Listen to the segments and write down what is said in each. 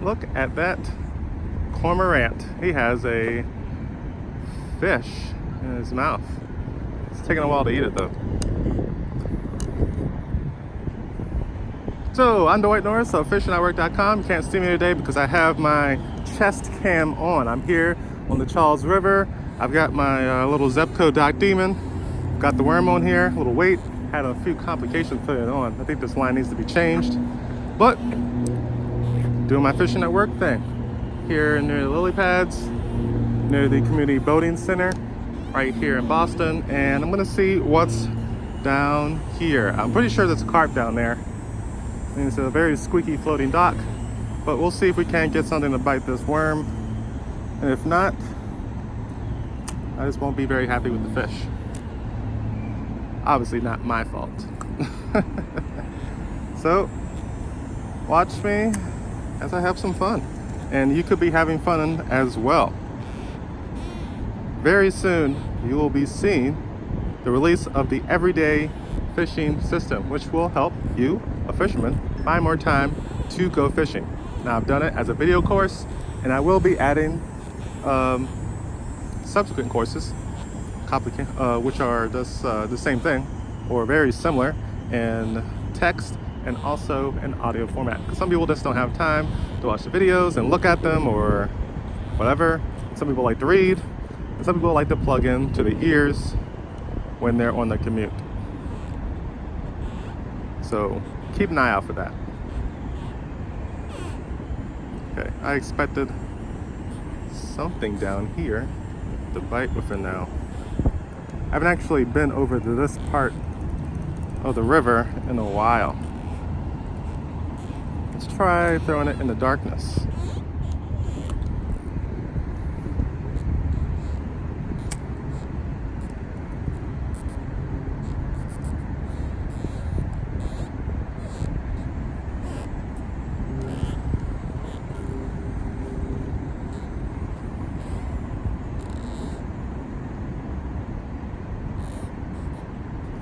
Look at that cormorant. He has a fish in his mouth. It's taking a while to eat it though. So I'm Dwight Norris of fishingnetwork.com. You can't see me today because I have my chest cam on. I'm here on the Charles River. I've got my little Zebco Dock Demon. Got the worm on here, a little weight. Had a few complications putting it on. I think this line needs to be changed. But doing my fishing at work thing here near the lily pads, near the community boating center right here in Boston, and I'm gonna see what's down here. I'm pretty sure there's a carp down there, and it's a very squeaky floating dock, but we'll see if we can't get something to bite this worm, and if not, I just won't be very happy with the fish. Obviously not my fault. So watch me as I have some fun, and you could be having fun as well. Very soon you will be seeing the release of the everyday fishing system, which will help you, a fisherman, find more time to go fishing. Now I've done it as a video course, and I will be adding subsequent courses which are just the same thing or very similar in text and also in audio format, because some people just don't have time to watch the videos and look at them or whatever. Some people like to read, and some people like to plug in to the ears when they're on the commute. So keep an eye out for that. Okay, I expected something down here to bite within now. I haven't actually been over to this part of the river in a while. Let's try throwing it in the darkness.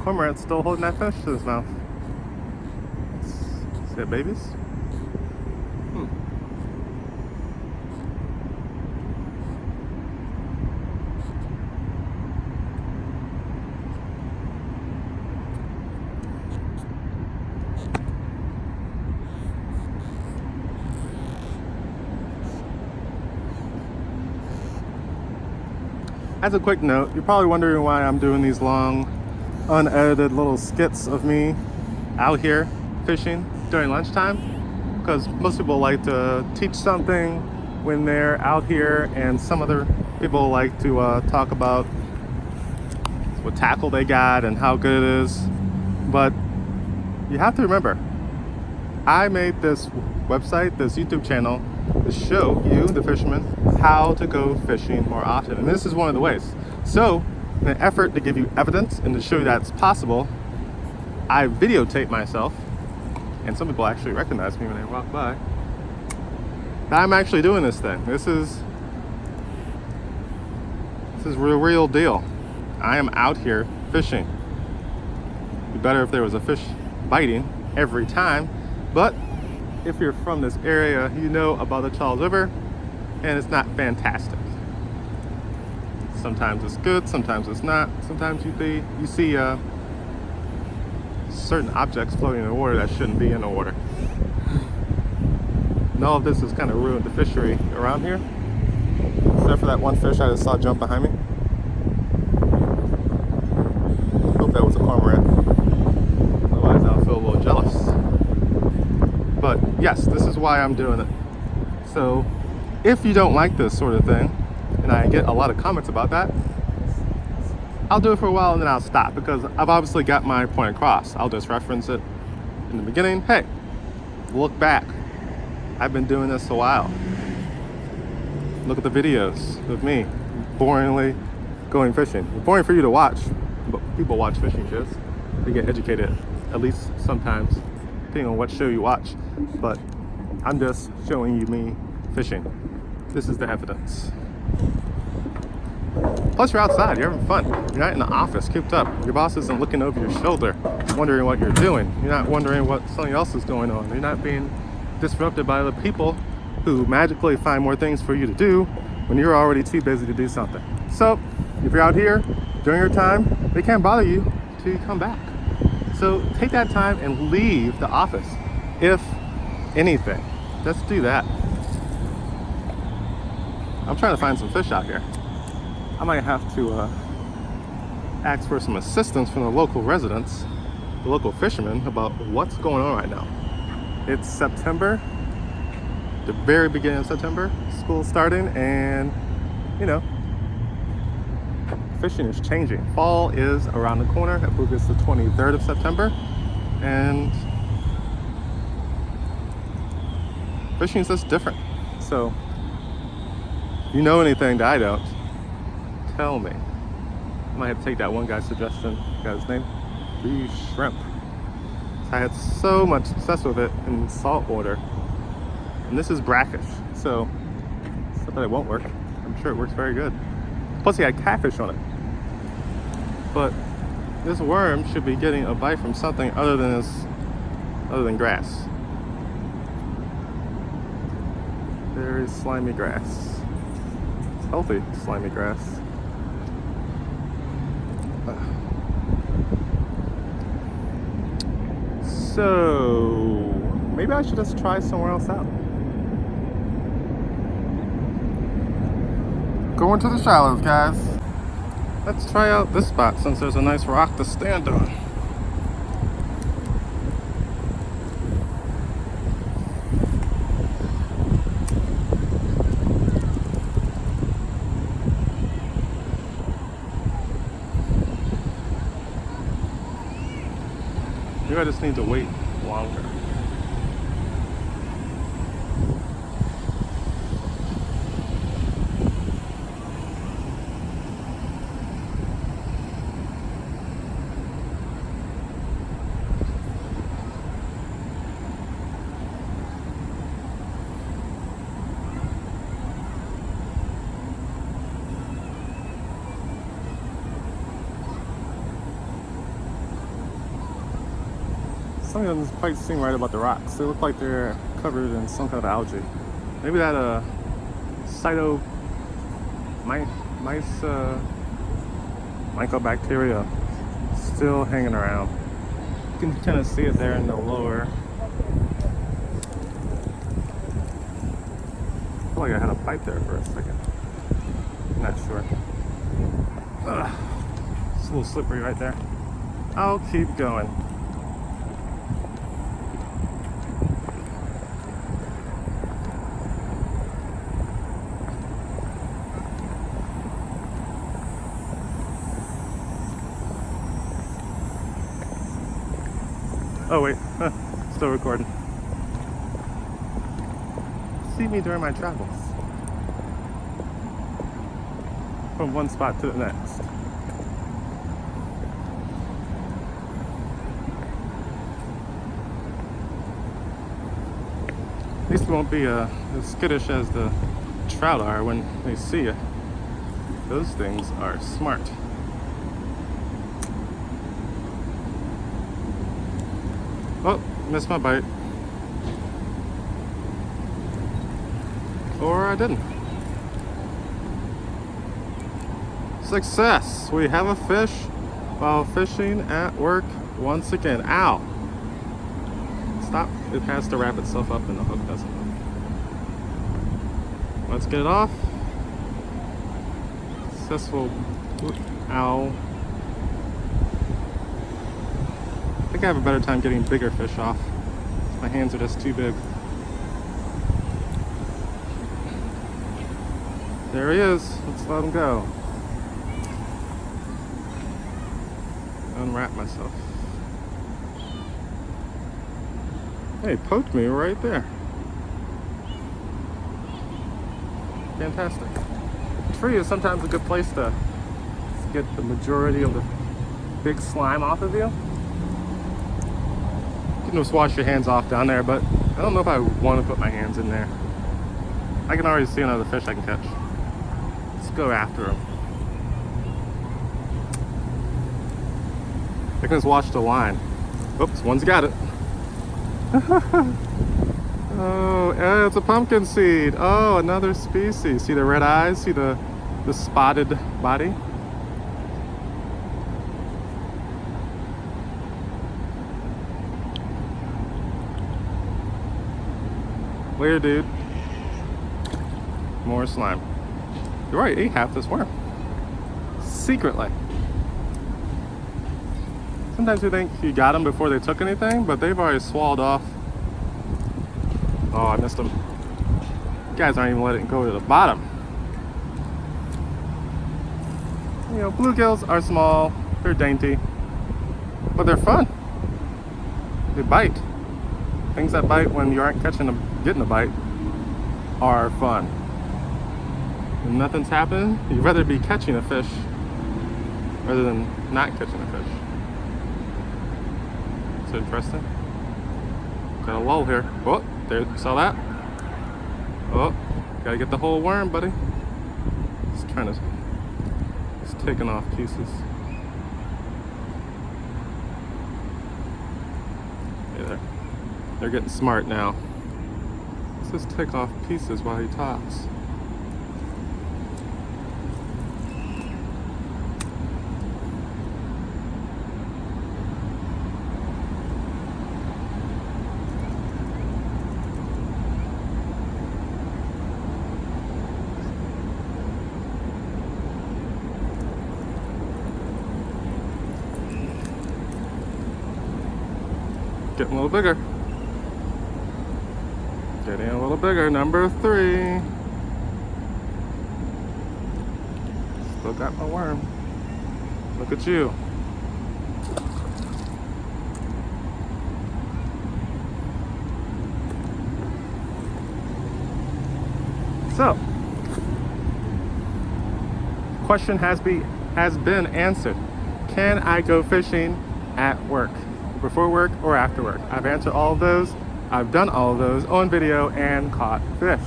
Cormorant's still holding that fish in his mouth. Is that babies? As a quick note, you're probably wondering why I'm doing these long, unedited little skits of me out here fishing during lunchtime, because most people like to teach something when they're out here, and some other people like to talk about what tackle they got and how good it is. But you have to remember, I made this website, this YouTube channel, to show you, the fisherman, how to go fishing more often, and this is one of the ways. So in an effort to give you evidence and to show you that's possible, I videotape myself, and some people actually recognize me when they walk by. I'm actually doing this thing. This is real deal. I am out here fishing. It'd be better if there was a fish biting every time, but if you're from this area, you know about the Charles River, and it's not fantastic. Sometimes it's good, sometimes it's not. Sometimes you see certain objects floating in the water that shouldn't be in the water. And all of this has kind of ruined the fishery around here, except for that one fish I just saw jump behind me. Hope that was a cormorant. Otherwise I'll feel a little jealous. But yes, this is why I'm doing it. So if you don't like this sort of thing, and I get a lot of comments about that, I'll do it for a while and then I'll stop, because I've obviously got my point across. I'll just reference it in the beginning. Hey, look back. I've been doing this a while. Look at the videos of me boringly going fishing. It's boring for you to watch, but people watch fishing shows. They get educated, at least sometimes, depending on what show you watch. But I'm just showing you me fishing. This is the evidence. Plus, you're outside, you're having fun. You're not in the office, cooped up. Your boss isn't looking over your shoulder, wondering what you're doing. You're not wondering what something else is going on. You're not being disrupted by other people who magically find more things for you to do when you're already too busy to do something. So, if you're out here during your time, they can't bother you till you come back. So, take that time and leave the office, if anything. Just do that. I'm trying to find some fish out here. I might have to ask for some assistance from the local residents, the local fishermen, about what's going on right now. It's September, the very beginning of September, school's starting, and you know, fishing is changing. Fall is around the corner. I believe it's the 23rd of September, and fishing is just different. So, if you know anything that I don't, tell me. I might have to take that one guy's suggestion. Guy's name? Blue shrimp. I had so much success with it in salt water. And this is brackish, so it's not that it won't work. I'm sure it works very good. Plus he had catfish on it. But this worm should be getting a bite from something other than grass. Very slimy grass. It's healthy slimy grass. So maybe I should just try somewhere else out. Going to the shallows, guys. Let's try out this spot since there's a nice rock to stand on. Maybe I just need to wait longer. Some of them quite seem right about the rocks. They look like they're covered in some kind of algae. Maybe that mycobacteria still hanging around. You can kind of see it there in the lower. I feel like I had a pipe there for a second. Not sure. It's a little slippery right there. I'll keep going. Oh wait, still recording. See me during my travels. From one spot to the next. At least you won't be as skittish as the trout are when they see you. Those things are smart. Oh, missed my bite. Or I didn't. Success! We have a fish while fishing at work once again. Ow! Stop. It has to wrap itself up and the hook doesn't. Let's get it off. Successful. Ow. I think I have a better time getting bigger fish off. My hands are just too big. There he is. Let's let him go. Unwrap myself. Hey, poked me right there. Fantastic. The tree is sometimes a good place to get the majority of the big slime off of you. You can just wash your hands off down there, but I don't know if I want to put my hands in there. I can already see another fish I can catch. Let's go after him. I can just watch the line. Oops, one's got it. Oh, it's a pumpkin seed. Oh, another species. See the red eyes? See the spotted body? Later, dude. More slime. You're right, ate half this worm. Secretly. Sometimes you think you got them before they took anything, but they've already swallowed off. Oh, I missed them. You guys aren't even letting it go to the bottom. You know, bluegills are small, they're dainty, but they're fun. They bite. Things that bite when you aren't getting a bite are fun. When nothing's happening, you'd rather be catching a fish rather than not catching a fish. It's interesting. Got a lull here. Oh, there, saw that? Oh, gotta get the whole worm, buddy. It's taking off pieces. Yeah, they're getting smart now. Let's just take off pieces while he talks. Getting a little bigger. Getting a little bigger. Number 3. Still got my worm. Look at you. So, question has been answered. Can I go fishing at work? Before work or after work? I've answered all of those. I've done all of those on video and caught fish.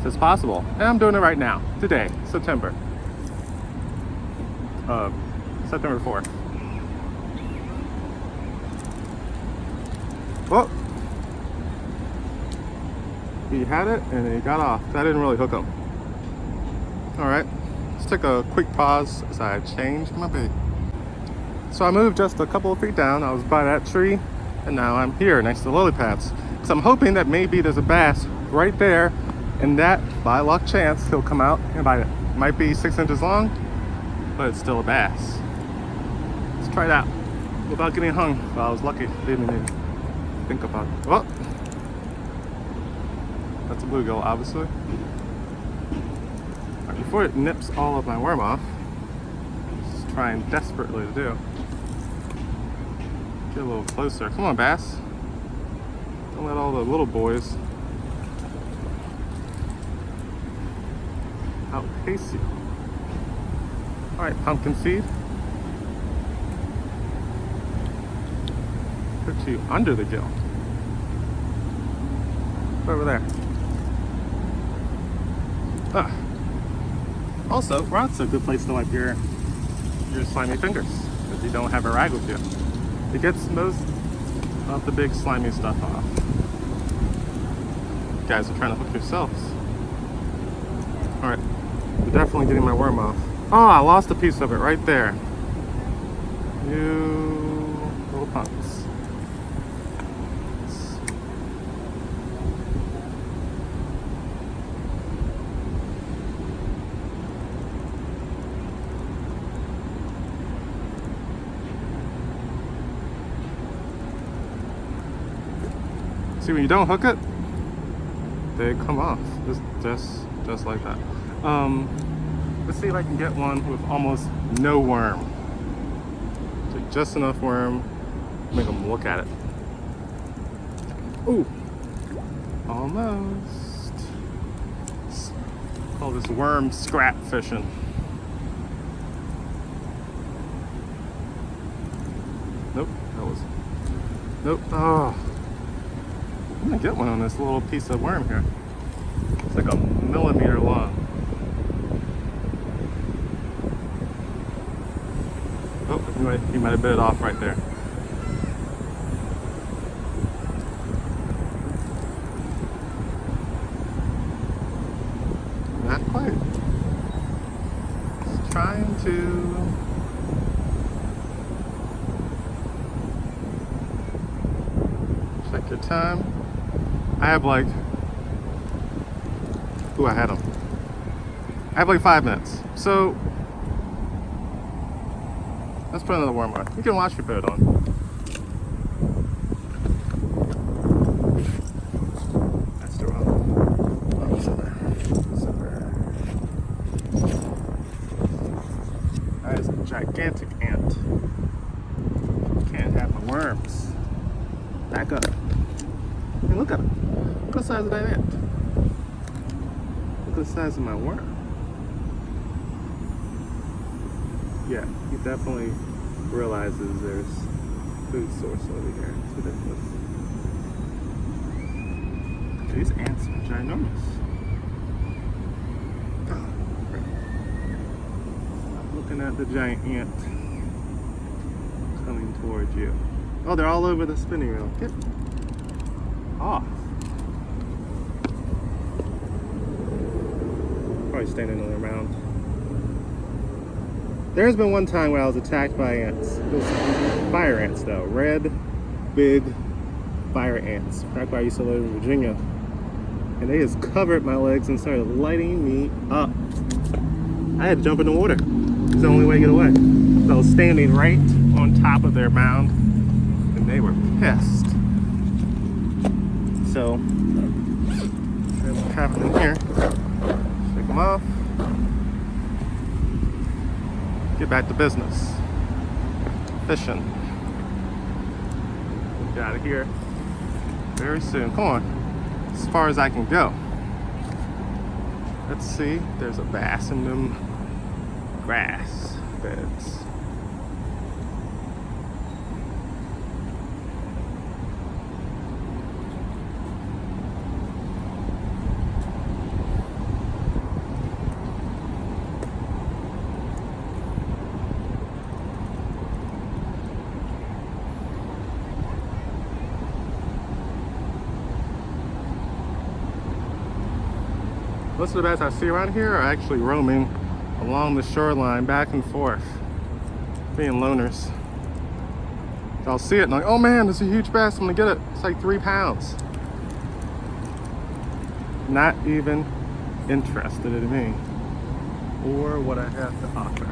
So it's possible. And I'm doing it right now, today, September 4th. Oh! He had it and he got off. I didn't really hook him. Alright, let's take a quick pause as I change my bait. So I moved just a couple of feet down. I was by that tree, and now I'm here next to the lily pads. So I'm hoping that maybe there's a bass right there, and that, by luck chance, he'll come out and bite it. Might be 6 inches long, but it's still a bass. Let's try it out without getting hung. Well, I was lucky. Didn't even think about it. Oh! That's a bluegill, obviously. Right, before it nips all of my worm off, just trying desperately to do. Get a little closer. Come on, bass. Don't let all the little boys outpace you. Alright, pumpkin seed. Put you under the gill. Over there. Ah. Also, Trout's a good place to wipe your slimy fingers if you don't have a rag with you. It gets most of the big slimy stuff off. You guys are trying to hook yourselves. Alright, you're definitely getting my worm off. Oh, I lost a piece of it right there. You little punks. See, when you don't hook it, they come off just like that. Let's see if I can get one with almost no worm. Take just enough worm, make them look at it. Ooh, almost. Let's call this worm scrap fishing. Nope, nope. Oh. I'm gonna get one on this little piece of worm here. It's like a millimeter long. Oh, he might have bit it off right there. Not quite. Just trying to check your time. I have like, ooh, I had them. I have like 5 minutes. So let's put another worm on. You can watch me put it on. That's the wrong one. Oh, it's in there. It's in there. That is a gigantic ant. Can't have my worms. Back up. Hey, look at it. Look at the size of that ant. Look at the size of my worm. Yeah, he definitely realizes there's food source over here. It's ridiculous. These ants are ginormous. Oh, stop looking at the giant ant coming towards you. Oh, they're all over the spinning wheel. Get off. Probably standing on their mound. There's been one time when I was attacked by ants. It was fire ants though. Red, big fire ants. Back where I used to live in Virginia. And they just covered my legs and started lighting me up. I had to jump in the water. It's the only way to get away. So I was standing right on top of their mound and they were pissed. So, here's what's happening here. Shake them off. Get back to business. Fishing. Get out of here very soon. Come on. As far as I can go. Let's see. There's a bass in them grass beds. Most of the bass I see around here are actually roaming along the shoreline back and forth, being loners. So I'll see it and I'm like, oh man, there's a huge bass, I'm gonna get it. It's like 3 pounds. Not even interested in me or what I have to offer.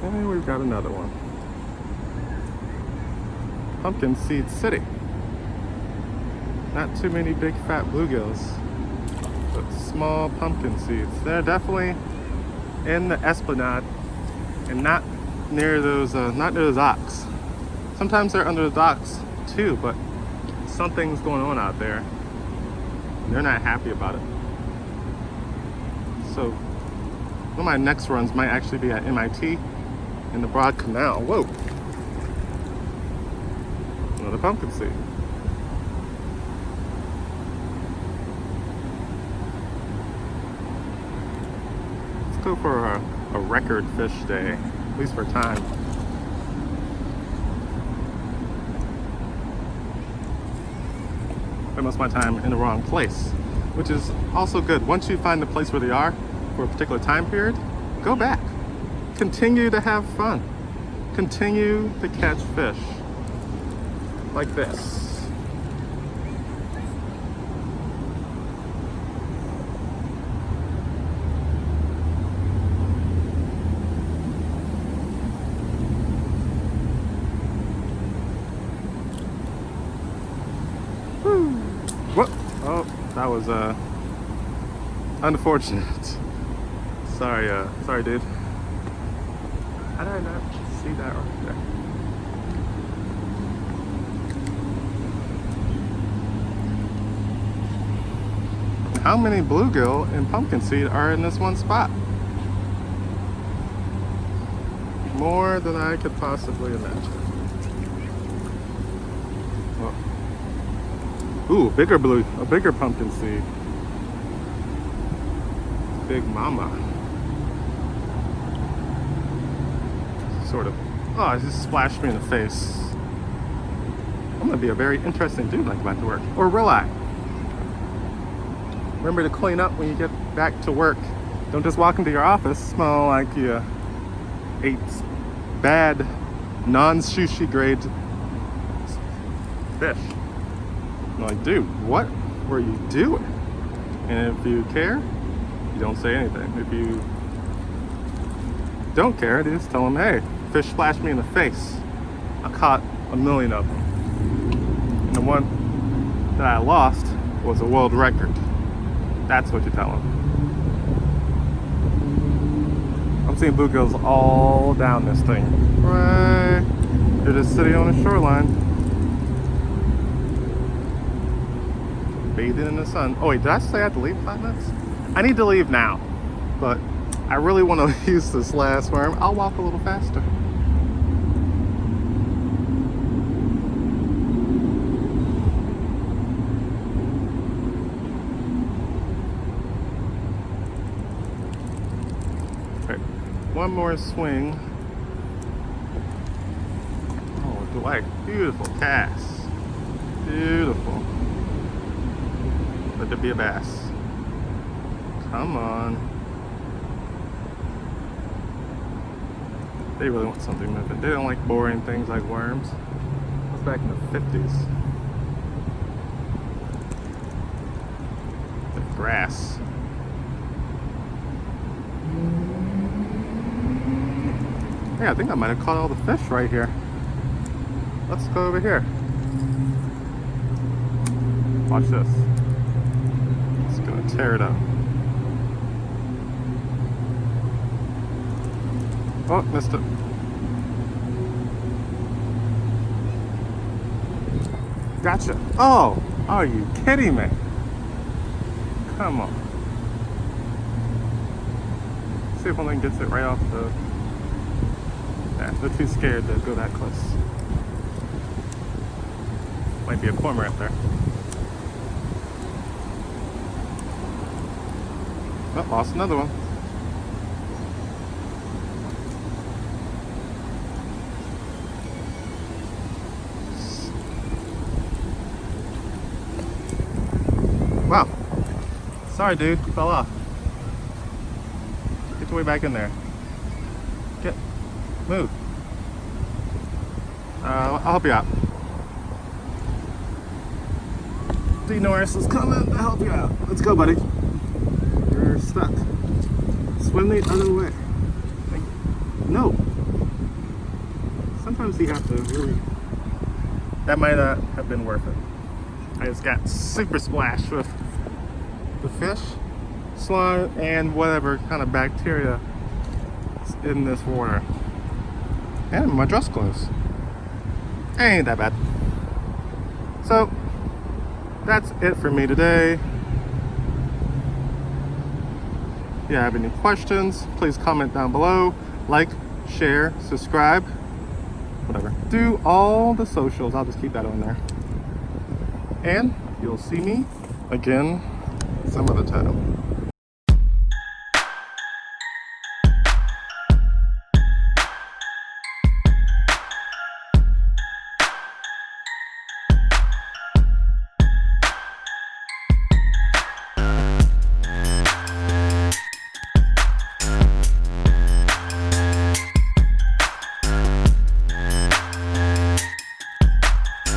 And we've got another one. Pumpkinseed City. Not too many big fat bluegills, but small pumpkin seeds. They're definitely in the Esplanade and not near those docks. Sometimes they're under the docks too, but something's going on out there. They're not happy about it. So one of my next runs might actually be at MIT in the Broad Canal. Whoa. Another pumpkin seed. Let's go for a record fish day, at least for time. Spend most of my time in the wrong place, which is also good. Once you find the place where they are for a particular time period, go back. Continue to have fun. Continue to catch fish. Like this. Woo. What? Oh, that was unfortunate. Sorry, sorry, dude. How did I not see that right there? How many bluegill and pumpkinseed are in this one spot? More than I could possibly imagine. Well, ooh, a bigger pumpkinseed. Big mama. Sort of. Oh, it just splashed me in the face. I'm gonna be a very interesting dude when I go back to work. Or will I? Remember to clean up when you get back to work. Don't just walk into your office, smell like you ate bad, non-sushi grade fish. I'm like, dude, what were you doing? And if you care, you don't say anything. If you don't care, just tell them, hey, fish splashed me in the face. I caught a million of them. And the one that I lost was a world record. That's what you tell them. I'm seeing bluegills all down this thing. Right. They're just sitting on the shoreline. Bathing in the sun. Oh wait, did I say I had to leave 5 minutes? I need to leave now. But I really want to use this last worm. I'll walk a little faster. One more swing. Oh, Dwight, beautiful cast. Beautiful. Let there be a bass. Come on. They really want something moving. They don't like boring things like worms. It was back in the 50s. The grass. Yeah, I think I might have caught all the fish right here. Let's go over here. Watch this. It's gonna tear it up. Oh, missed it. Gotcha. Oh, are you kidding me? Come on. See if one thing gets it right off the... Yeah, they're too scared to go that close. Might be a cormorant there. Oh, lost another one. Wow. Sorry, dude. You fell off. Get your way back in there. Move. I'll help you out. D Norris is coming to help you out. Let's go, buddy. You're stuck. Swim the other way. No. Sometimes you have to really... That might not have been worth it. I just got super splashed with the fish, slime, and whatever kind of bacteria is in this water. And my dress clothes. Ain't that bad. So, that's it for me today. If you have any questions, please comment down below. Like, share, subscribe, whatever. Do all the socials. I'll just keep that on there. And you'll see me again some other time.